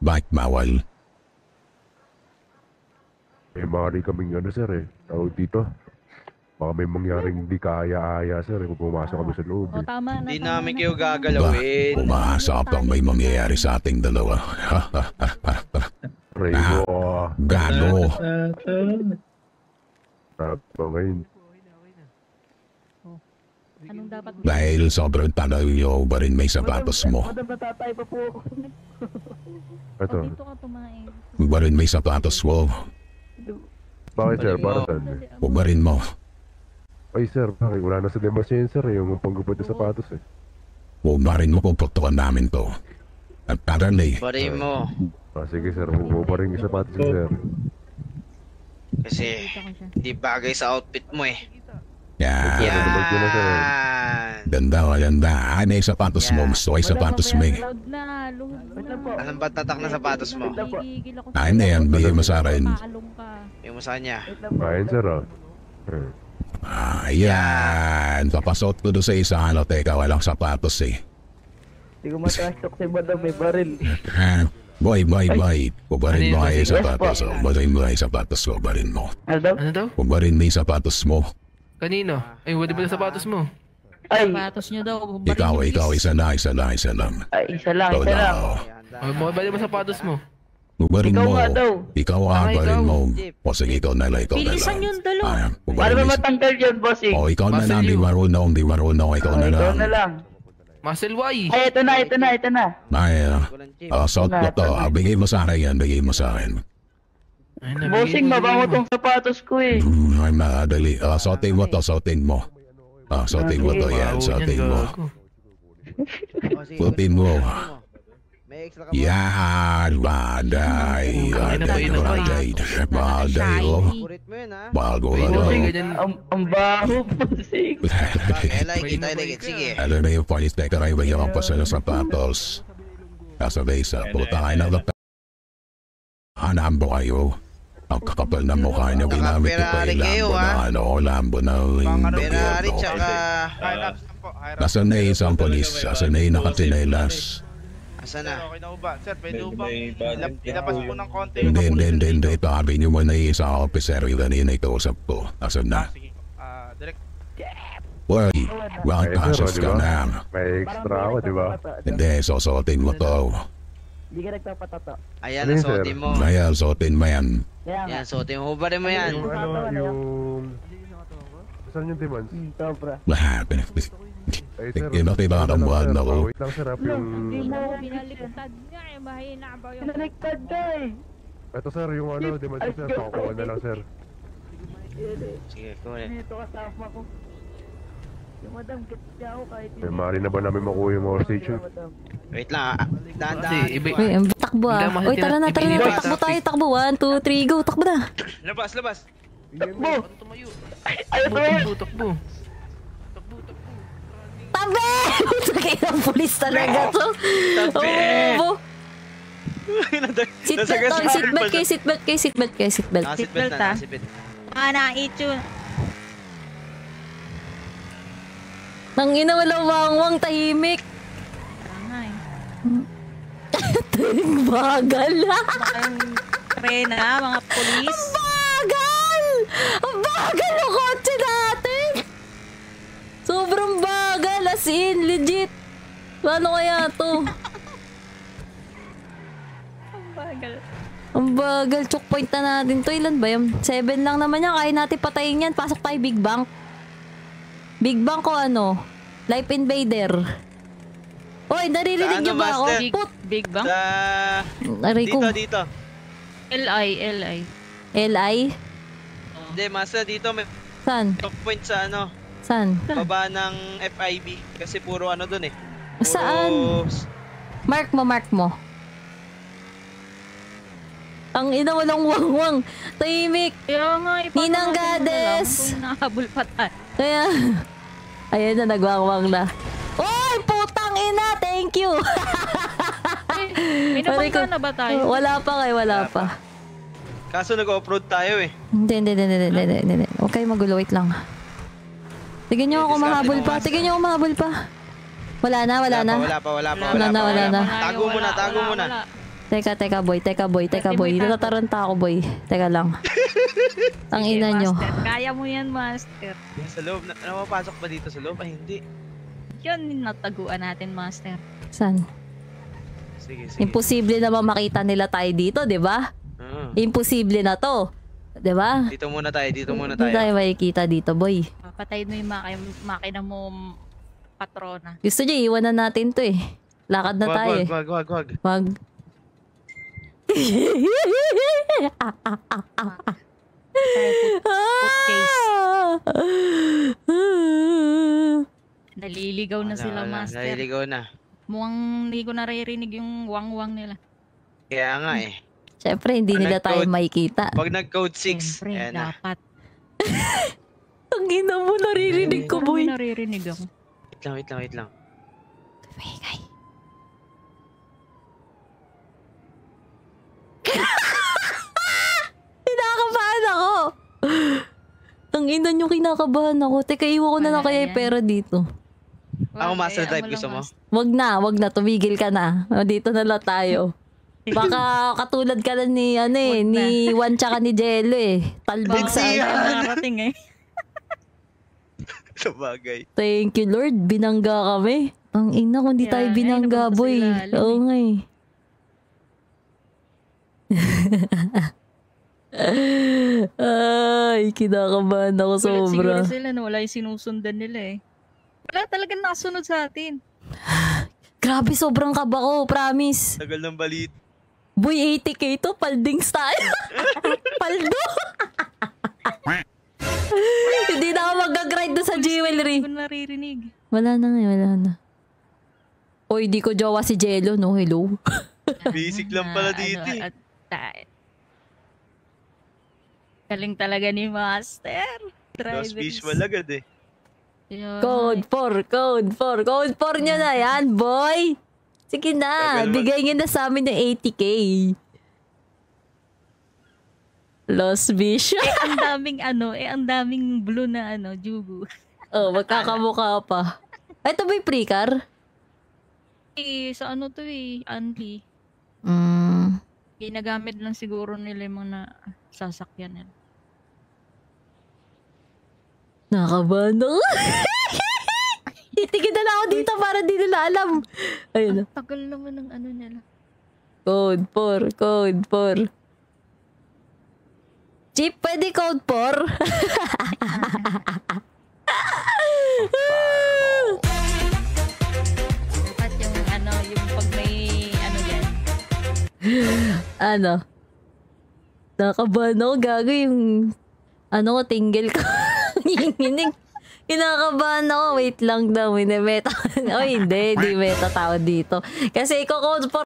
Bakit bawal? Eh, maaari kaming sir eh. Tawag dito. Baka may mangyaring hindi kaya-aya sir kung pumasok kami sa loob eh. Tama na. Hindi namin kayo gagalawin. Umaasa ka bang may mangyayari sa ating dalawa? Rego. Gano? Tapos ngayon. Anong dapat? Dahil sobrang tanaw nyo ba rin may sapatos mo? Madam, natatay pa po ako. Ito. Dito ka tumain. Ba rin may sapatos mo? Bakit sir? Para saan? Ba rin mo? Ay sir, bakit? Wala na sa demas yun sir eh. Yung panggupot ng sapatos eh. Ba rin mo kung putukan namin to. At parang Bari mo. Sige sir, huwag pa rin yung sapatos yun sir. Kasi hindi bagay sa outfit mo eh. Yan. Yan. Ganda ka, ganda. Ano yung sapatos mo? Gusto ko yung sapatos mo eh. Load na. Load na. Anong ba tatak na sapatos mo? Gigigil ako Ay na yan, bigay mo sa akin. Paalong ka. Yung mo sa kanya. Ayun sir ah. Ayan. Papasot ko doon sa isa. Ano, teka, walang sapatos eh. Hindi ko matasok si madam, may baril. Boy. Kubarin mo kayo yung sapatos. Kubarin mo kayo yung sapatos ko. Kubarin mo. Ano daw? Ano daw? Kubarin mo yung sapatos mo. Kanino? Ay, wala ba yung sapatos mo? Ay, Sapatos nyo daw. Ikaw, isa lang. ay, isa lang, isa lang. Ay, bali mo sapatos mo? Kubarin Ikaw mo. nga daw. Ikaw nga, kubarin mo. O sige, ikaw na lang. Bilisan yung dalawa. Paano ba matanggal yun, bossing? O, ikaw na lang. Di marunong. Ikaw na Ikaw lang. na lang. Muscle Y. Ay, ito na. Ay, suot ko to. Bigay mo sa akin yan. Bigay mo sa akin. Ay, nabigay Bossing, mo, mabango bigay mo. tong sapatos ko eh. Ay, madali. Suotin mo to. Suotin mo. Suotin mo to. Yan, Bawo suotin niyan, mo. gago. Suotin mo. May extra ka ba? Yan, baday. Baday, oh. Kurit mo yun ha. Bago Ay, ano. bossing, ganyan. Ang baho, bossing. I like it. Sige. Ano na yung point na karay ba yung pasa ng sapatos? Nasa besa, puta kayo na laptop. Hanaan mo kayo. Ang kakapal na mukha niyo ginamit ko pa Ferrari yung kayo, Lambo na Ferrari tsaka... Nasaan na yung isang polis? Nasaan na yung nakatinelas? Asa na? Okay na ho ba? Sir, pwede ho ba? Ilapas po ng konti. Hindi. Tabi niyo mo na yung isang officer yung kanina ikausap ko. Nasaan na? Sige. Direct. Well, kasas di ka ba? na. May extra ako, di ba? Hindi, susuotin mo to. Hindi ka nagpapatato. Ayan Ano ang yun, sir? suotin mo. Ayan, suotin mo yan. Kaya nga. Yan, suotin mo. Hubarin mo yan. Yung... Saan yung demands? Sobra. Ay sir. Kinakailangan mo ako. Wait lang sir, yung... Hindi mo ako binaliktad nga eh. Mahina ba yung... Pinaliktad ka eh. Ito sir, yung demands ko sir. Pakukuha na lang sir. Sige, kunin. Dito kasama ko. Yung madam, kitya ako kahit May maaari na ba namin makuha yung more station? Wait lang ah. Kasi, Dahan-dahan. Uy, ang takbo ah. Bigla Uy, tara na. masasira- Takbo tayo, takbo. 1, 2, 3, go. Takbo na. Labas. Takbo! Ano tumayo? Ay, ito Takbo. Tabi! Sakay ng pulis talaga to. Tabi! Oh, seatbelt kayo, seatbelt kayo. Nakasitbelt na, nakasitbelt. Na-itune. Nang ina, walang wangwang, tahimik. Ang bagal. Trena, mga polis. Ang bagal! Ang bagal ng kotse natin! Sobrang bagal, as in, legit. Paano kaya to? Ang bagal. Ang bagal, choke point na natin to. Ilan ba yun? 7 lang naman yan. Kaya natin patayin yan. Pasok tayo Big Bank. Big Bank o ano? Life Invader. Hoy, naririnig niyo ba ako? Put! Big Bang? Sa... Aray ko. Dito. LI. LI? Hindi, Master, dito may San? choke point sa ano, San? baba ng FIB. Kasi puro ano dun eh. Puro... Saan? Mark mo. Ang ina, walang wangwang. Tahimik. Kaya nga, Ninang Gades. Kung nakahabol pa tayo. Kaya, ayan na, nagwangwang na. Oy, putang ina, thank you. May napangka na ba tayo? Wala pa. Kaso nag-offroad tayo eh. Hindi. Huwag kayo magulo, wait lang. Tignan nyo ako mahabol pa. Wala na. Wala pa. Tago Tago muna. Teka boy. Natataranta ako boy. Teka lang. Ang ina nyo. Master, kaya mo yan, Master. Sa loob, napapasok ba dito sa loob? Ay, hindi. Yun, nataguan natin, Master. Saan? Sige. Imposible naman makita nila tayo dito, di ba? Imposible na to. Di ba? Dito muna tayo. Hindi tayo makikita dito, boy. Papatayin mo yung makina mo, patrona. Gusto nyo, iwanan natin to eh. Lakad na tayo eh. Wag. Naliligaw na sila, Master. Naliligaw na. Mukhang hindi ko naririnig yung wang-wang nila. Kaya nga eh. Siyempre, hindi nila tayo makikita. Pag nag-code 6, Siyempre, ayan na. dapat. Ang ina mo, naririnig ko, boy. Naririnig ako. Wait lang. Tumingay. Kinakabahan ako. Ang ina nyo, kinakabahan ako. Teka, iwan ko na lang kaya yung pera dito. Ako master drive, gusto mo? Wag na, tumigil ka na. Dito na lang tayo. Baka katulad ka na ni, ni Juan tsaka ni Jello eh. Talbog sa narating eh. Sa bagay. Thank you Lord, binangga kami. Ang ina kung di tayo binangga, boy. Oo nga eh. Ay, kinakabahan ako sobra. Siguro sila na wala yung sinusundan nila eh. Wala talagang nakasunod sa atin. Grabe, sobrang kaba ko, promise. Tagal ng balit. Boy, 80k to, paldings tayo. Paldo. Hindi na ako mag-grind doon sa jewelry. Hindi ko naririnig. Wala na. Oy, di ko jowa si Jello, no? Hello? Basic lang pala dito eh. Galing talaga ni Master. Lost visual agad eh. Code 4 nyo na yan, boy. Sige na, bigay nyo na sa amin ng 80k. Lost visual. ang daming blue na jugo. Oh, magkakamukha pa. Ito ba yung pre-car? Sa to Anli. Ginagamit lang siguro nila yung mga sasakyan nila. Nakabahan ako. Itigil na lang ako dito para di nila alam. Ayun na. Tagal naman ng nila. Code 4. Chip, pwede code 4? At yung yung pag may yan. Nakabahan ako, gago yung tingle ko. Kinakabahan ako. Wait lang daw. Hindi meta. Hindi meta tao dito. Kasi iko-code 4